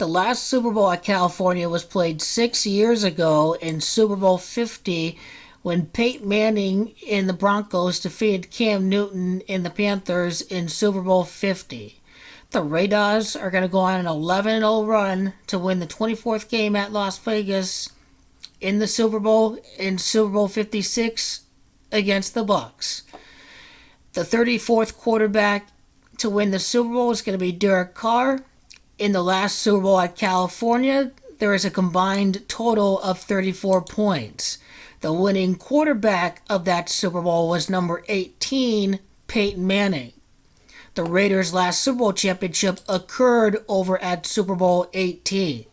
The last Super Bowl at California was played 6 years ago in Super Bowl 50 when Peyton Manning in the Broncos defeated Cam Newton in the Panthers in Super Bowl 50. The Raiders are going to go on an 11-0 run to win the 24th game at Las Vegas in the Super Bowl in Super Bowl 56 against the Bucs. The 34th quarterback to win the Super Bowl is going to be Derek Carr. In the last Super Bowl at California, there is a combined total of 34 points. The winning quarterback of that Super Bowl was number 18, Peyton Manning. The Raiders' last Super Bowl championship occurred over at Super Bowl 18.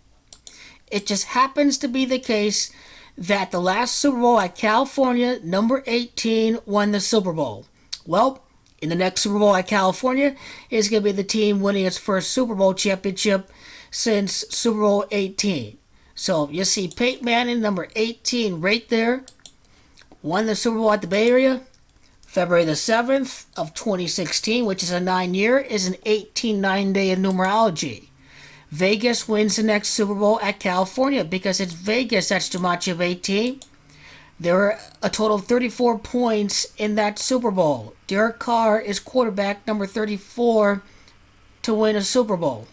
It just happens to be the case that the last Super Bowl at California, number 18, won the Super Bowl. Well, in the next Super Bowl at California is going to be the team winning its first Super Bowl championship since Super Bowl 18. So you see Peyton Manning, number 18, right there, won the Super Bowl at the Bay Area. February the 7th of 2016, which is a 9-year, is an 18-9 day in numerology. Vegas wins the next Super Bowl at California because it's Vegas that's Jumanji of 18. There are a total of 34 points in that Super Bowl. Derek Carr is quarterback number 34 to win a Super Bowl.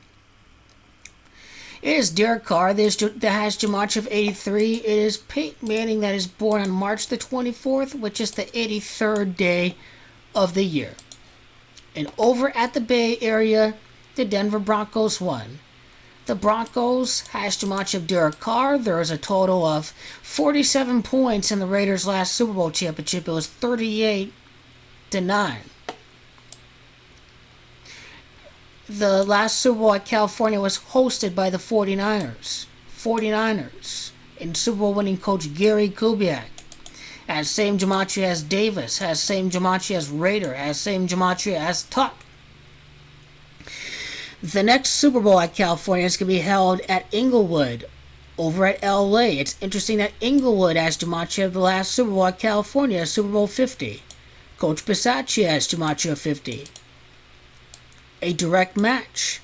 It is Derek Carr that has Jumanji of 83. It is Peyton Manning that is born on March the 24th, which is the 83rd day of the year. And over at the Bay Area, the Denver Broncos won. The Broncos has Jumanji of Derek Carr. There is a total of 47 points in the Raiders' last Super Bowl championship. It was 38-9. The last Super Bowl at California was hosted by the 49ers. 49ers. And Super Bowl winning coach Gary Kubiak has same gematria as Davis, has same gematria as Raider, has same gematria as Tuck. The next Super Bowl at California is going to be held at Inglewood over at LA. It's interesting that Inglewood has gematria of the last Super Bowl at California, Super Bowl 50. Coach Bisaccia has gematria of 50. A direct match.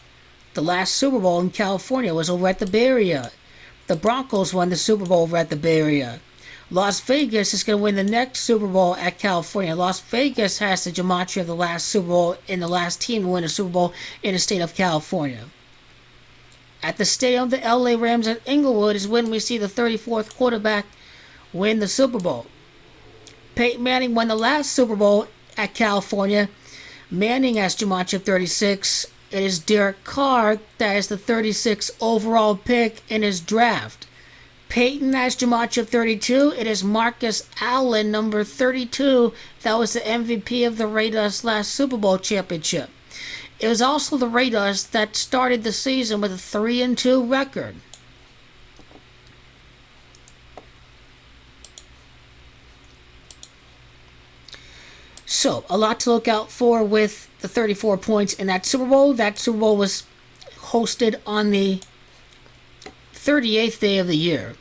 The last Super Bowl in California was over at the Bay Area. The Broncos won the Super Bowl over at the Bay Area. Las Vegas is going to win the next Super Bowl at California. Las Vegas has the gematria of the last Super Bowl and the last team to win a Super Bowl in the state of California. At the stadium of the LA Rams at Inglewood is when we see the 34th quarterback win the Super Bowl. Peyton Manning won the last Super Bowl at California. Manning has gematria of 36. It is Derek Carr that is the 36th overall pick in his draft. Peyton has gematria of 32. It is Marcus Allen, number 32. That was the MVP of the Raiders' last Super Bowl championship. It was also the Raiders that started the season with a 3-2 record. So, a lot to look out for with the 34 points in that Super Bowl. That Super Bowl was hosted on the 38th day of the year.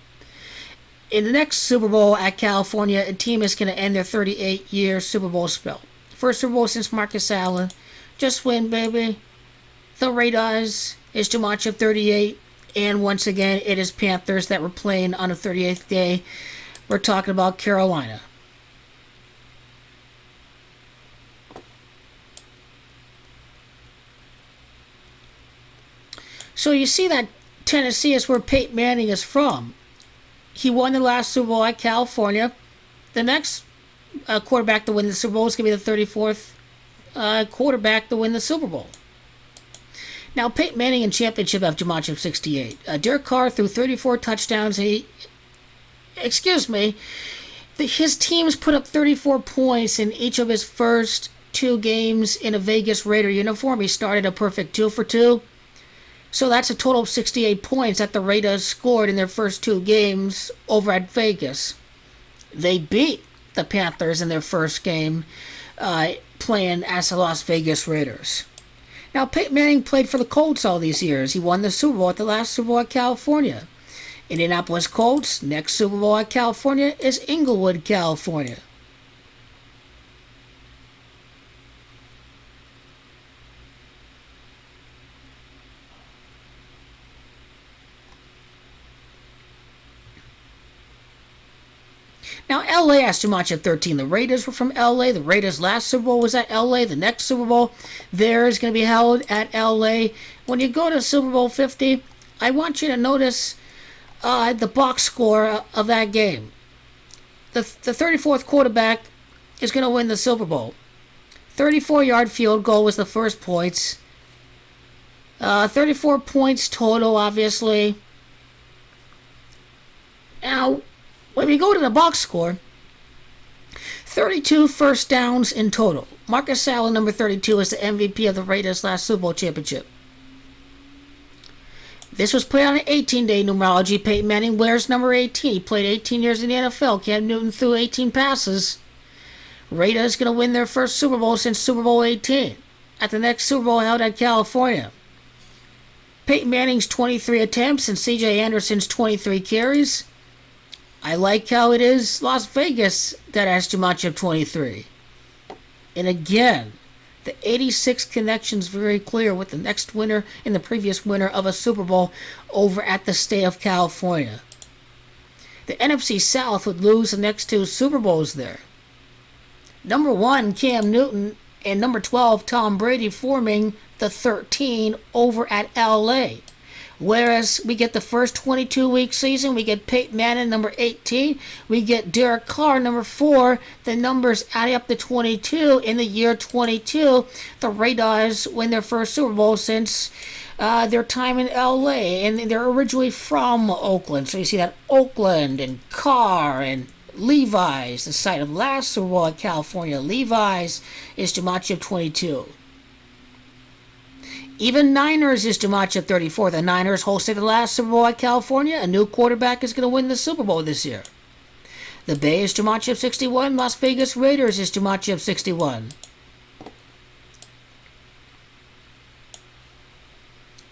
In the next Super Bowl at California, a team is going to end their 38-year Super Bowl spell. First Super Bowl since Marcus Allen. Just win, baby. The Raiders is gematria of 38. And once again, it is Panthers that were playing on the 38th day. We're talking about Carolina. So you see that Tennessee is where Peyton Manning is from. He won the last Super Bowl at California. The next quarterback to win the Super Bowl is going to be the 34th quarterback to win the Super Bowl. Now, Peyton Manning in championship have gematria of 68. Derek Carr threw 34 touchdowns. His teams put up 34 points in each of his first 2 games in a Vegas Raider uniform. He started a perfect 2 for 2. So that's a total of 68 points that the Raiders scored in their first 2 games over at Vegas. They beat the Panthers in their first game playing as the Las Vegas Raiders. Now, Peyton Manning played for the Colts all these years. He won the Super Bowl at the last Super Bowl at California. Indianapolis Colts, next Super Bowl at California is Inglewood, California. Now, LA has too much at 13. The Raiders were from LA. The Raiders' last Super Bowl was at LA. The next Super Bowl there is going to be held at LA. When you go to Super Bowl 50, I want you to notice the box score of that game. The 34th quarterback is going to win the Super Bowl. 34-yard field goal was the first points. 34 points total, obviously. Now, when we go to the box score, 32 first downs in total. Marcus Allen, number 32, is the MVP of the Raiders' last Super Bowl championship. This was played on an 18-day numerology. Peyton Manning wears number 18. He played 18 years in the NFL. Cam Newton threw 18 passes. Raiders going to win their first Super Bowl since Super Bowl 18 at the next Super Bowl held at California. Peyton Manning's 23 attempts and C.J. Anderson's 23 carries. I like how it is Las Vegas that has too much of 23. And again, the 86 connection's very clear with the next winner and the previous winner of a Super Bowl over at the state of California. The NFC South would lose the next two Super Bowls there. Number 1, Cam Newton, and number 12, Tom Brady, forming the 13 over at LA. Whereas we get the first 22-week season, we get Peyton Manning, number 18. We get Derek Carr, number 4. The numbers adding up to 22. In the year 22, the Raiders win their first Super Bowl since their time in LA. And they're originally from Oakland. So you see that Oakland and Carr and Levi's, the site of last Super Bowl at California. Levi's is too much of 22. Even Niners is too much at 34. The Niners hosted the last Super Bowl at California. A new quarterback is going to win the Super Bowl this year. The Bay is too much of 61. Las Vegas Raiders is too much of 61.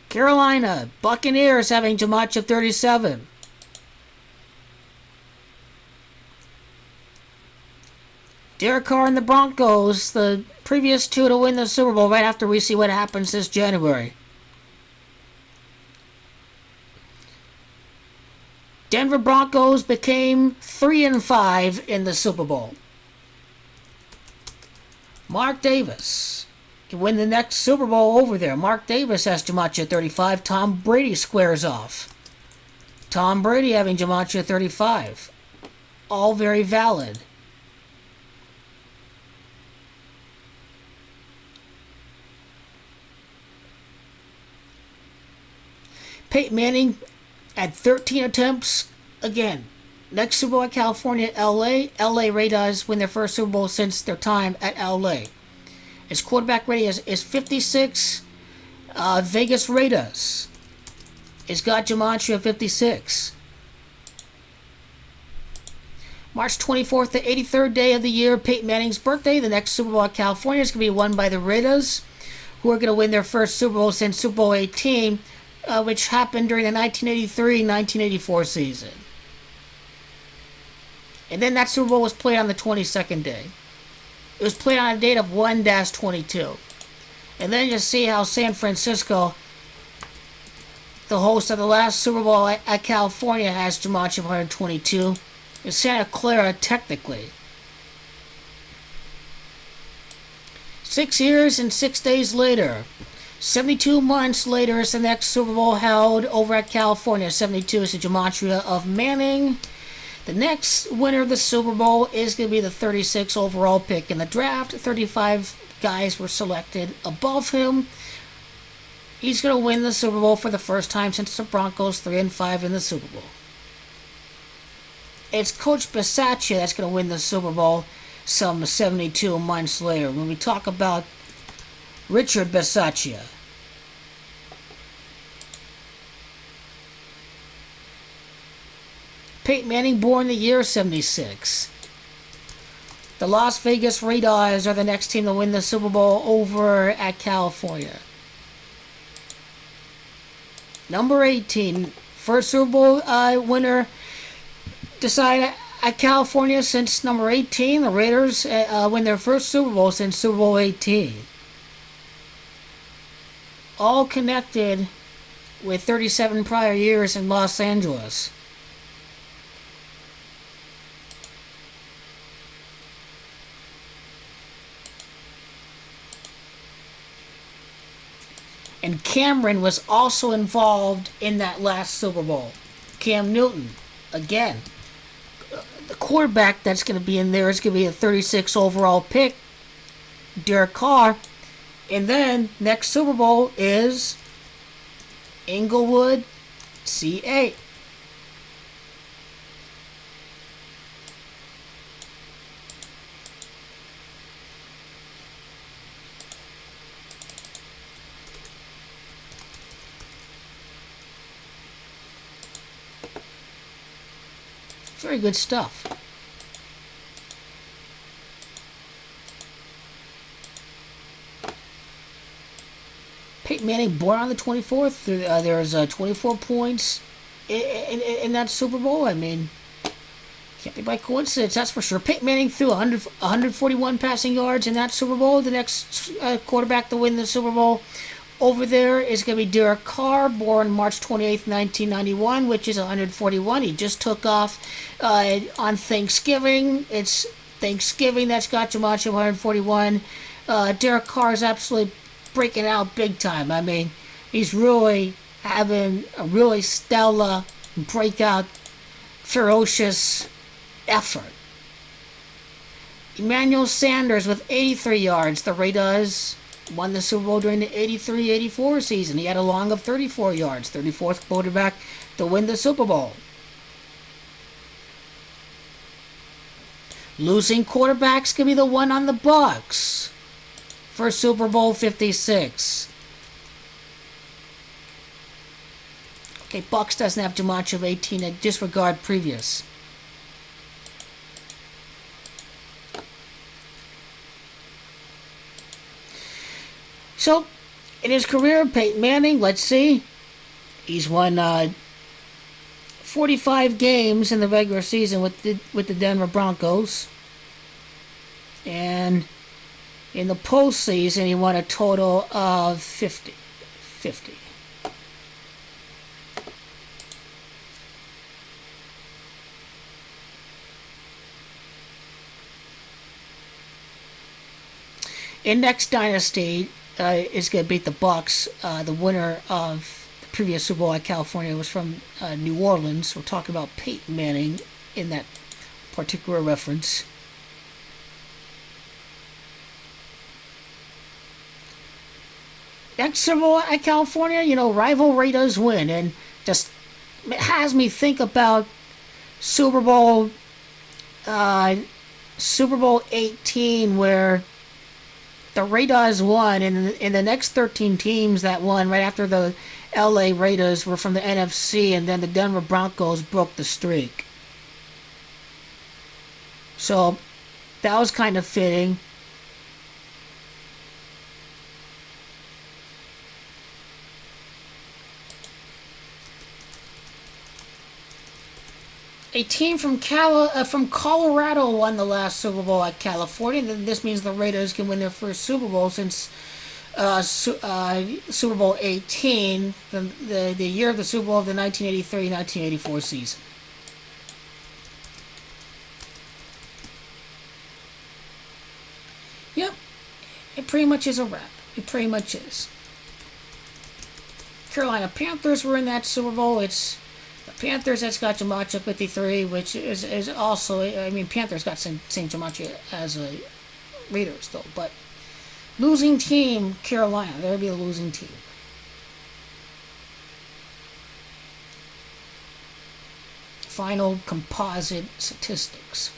Carolina Buccaneers having too much of 37. Derek Carr and the Broncos, the previous two to win the Super Bowl right after we see what happens this January. Denver Broncos became 3-5 in the Super Bowl. Mark Davis can win the next Super Bowl over there. Mark Davis has too much at 35. Tom Brady squares off. Tom Brady having too much at 35. All very valid. Peyton Manning at 13 attempts. Again, next Super Bowl at California, LA. LA Raiders win their first Super Bowl since their time at LA. His quarterback rating is 56. Vegas Raiders has got Gematria at 56. March 24th, the 83rd day of the year, Peyton Manning's birthday. The next Super Bowl at California is going to be won by the Raiders, who are going to win their first Super Bowl since Super Bowl 18. Which happened during the 1983-1984 season. And then that Super Bowl was played on the 22nd day. It was played on a date of 1-22. And then you see how San Francisco, the host of the last Super Bowl at California, has too much of 122. It's Santa Clara, technically. 6 years and 6 days later, 72 months later is the next Super Bowl held over at California. 72 is the gematria of Manning. The next winner of the Super Bowl is going to be the 36 overall pick in the draft. 35 guys were selected above him. He's going to win the Super Bowl for the first time since the Broncos 3-5 in the Super Bowl. It's Coach Bisaccia that's going to win the Super Bowl some 72 months later. When we talk about Richard Bisaccia. Peyton Manning, born the year 76. The Las Vegas Raiders are the next team to win the Super Bowl over at California. Number 18, first Super Bowl winner decided at California since number 18. The Raiders win their first Super Bowl since Super Bowl 18. All connected with 37 prior years in Los Angeles. And Cameron was also involved in that last Super Bowl. Cam Newton, again. The quarterback that's going to be in there is going to be a 36 overall pick, Derek Carr. And then next Super Bowl is Inglewood, CA. Very good stuff. Peyton Manning born on the 24th. There's 24 points in that Super Bowl. I mean, can't be by coincidence, that's for sure. Peyton Manning threw 141 passing yards in that Super Bowl. The next quarterback to win the Super Bowl over there is going to be Derek Carr, born March 28th, 1991, which is 141. He just took off on Thanksgiving. It's Thanksgiving that's got you much of 141. Derek Carr is absolutely breaking out big time. I mean, he's really having a really stellar breakout, ferocious effort. Emmanuel Sanders with 83 yards. The Raiders won the Super Bowl during the 83-84 season. He had a long of 34 yards. 34th quarterback to win the Super Bowl. Losing quarterbacks could be the one on the Bucs for Super Bowl 56. Okay, Bucs doesn't have too much of 18. Disregard previous. So, in his career, Peyton Manning, let's see, he's won 45 games in the regular season with the Denver Broncos. And in the postseason, he won a total of 50. In next dynasty is going to beat the Bucs. The winner of the previous Super Bowl at California was from New Orleans. We're talking about Peyton Manning in that particular reference. Next Super Bowl at California, rival Raiders win, and just has me think about Super Bowl 18, where the Raiders won, and in the next 13 teams that won right after the LA Raiders were from the NFC, and then the Denver Broncos broke the streak. So that was kind of fitting. A team from Colorado won the last Super Bowl at California. This means the Raiders can win their first Super Bowl since Super Bowl 18, the year of the Super Bowl of the 1983-1984 season. Yep, it pretty much is a wrap. It pretty much is. Carolina Panthers were in that Super Bowl. It's Panthers, that's got Jamacha 53, which is also, Panthers got same Jamacha as Raiders, though. But losing team, Carolina. There would be a losing team. Final composite statistics.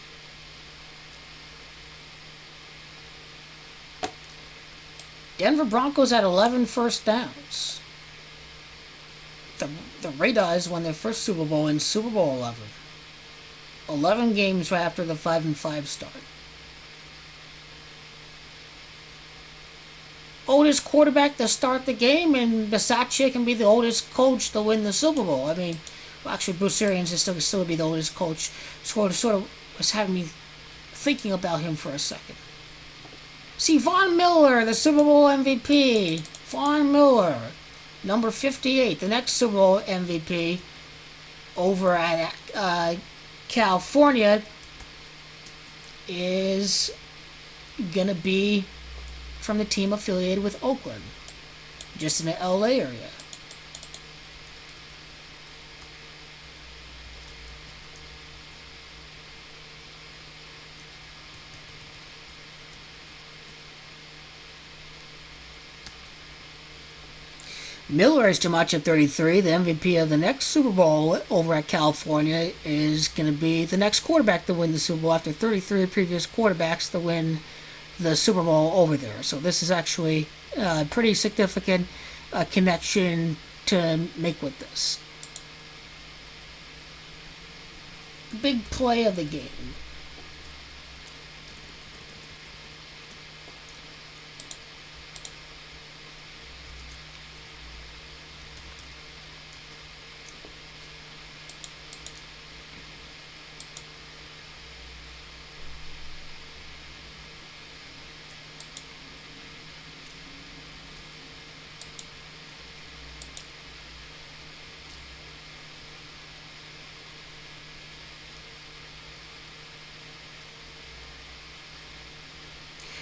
Denver Broncos had 11 first downs. The Raiders won their first Super Bowl in Super Bowl 11. 11 games right after the 5-5 start. Oldest quarterback to start the game, and Bisaccia can be the oldest coach to win the Super Bowl. Actually, Bruce Arians is still be the oldest coach. Sort of was having me thinking about him for a second. See, Von Miller, the Super Bowl MVP. Von Miller. Number 58, the next Super Bowl MVP over at California is going to be from the team affiliated with Oakland. just in the LA area. Miller is too much at 33. The MVP of the next Super Bowl over at California is going to be the next quarterback to win the Super Bowl after 33 previous quarterbacks to win the Super Bowl over there. So this is actually a pretty significant connection to make with this. The big play of the game.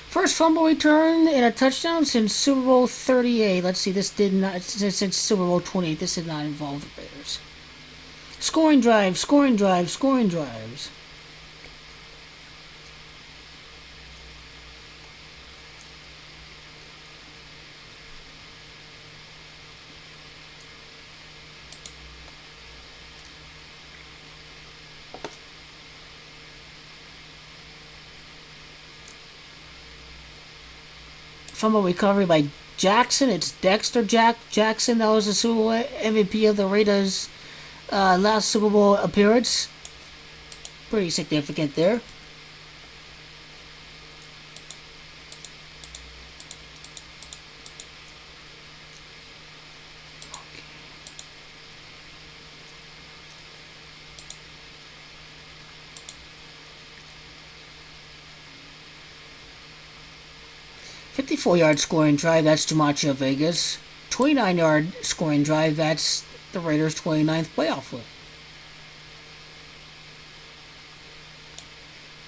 First fumble return and a touchdown since Super Bowl 38. Let's see, this did not, since Super Bowl 28, this did not involve the Raiders. Scoring drives, scoring drives, scoring drives. Fumble recovery by Jackson. It's Dexter Jackson. That was the Super Bowl MVP of the Raiders' last Super Bowl appearance. Pretty significant there. Okay. 54-yard scoring drive, that's too much of Vegas. 29-yard scoring drive, that's the Raiders' 29th playoff win.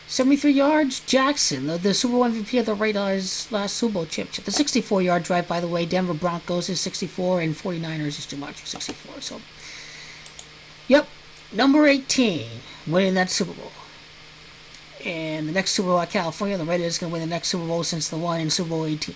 73 yards, Jackson, the Super Bowl MVP of the Raiders' last Super Bowl championship. The 64-yard drive, by the way, Denver Broncos is 64, and 49ers is too much, 64. So, yep, number 18, winning that Super Bowl. And the next Super Bowl at California, the Raiders is going to win the next Super Bowl since the one in Super Bowl 18.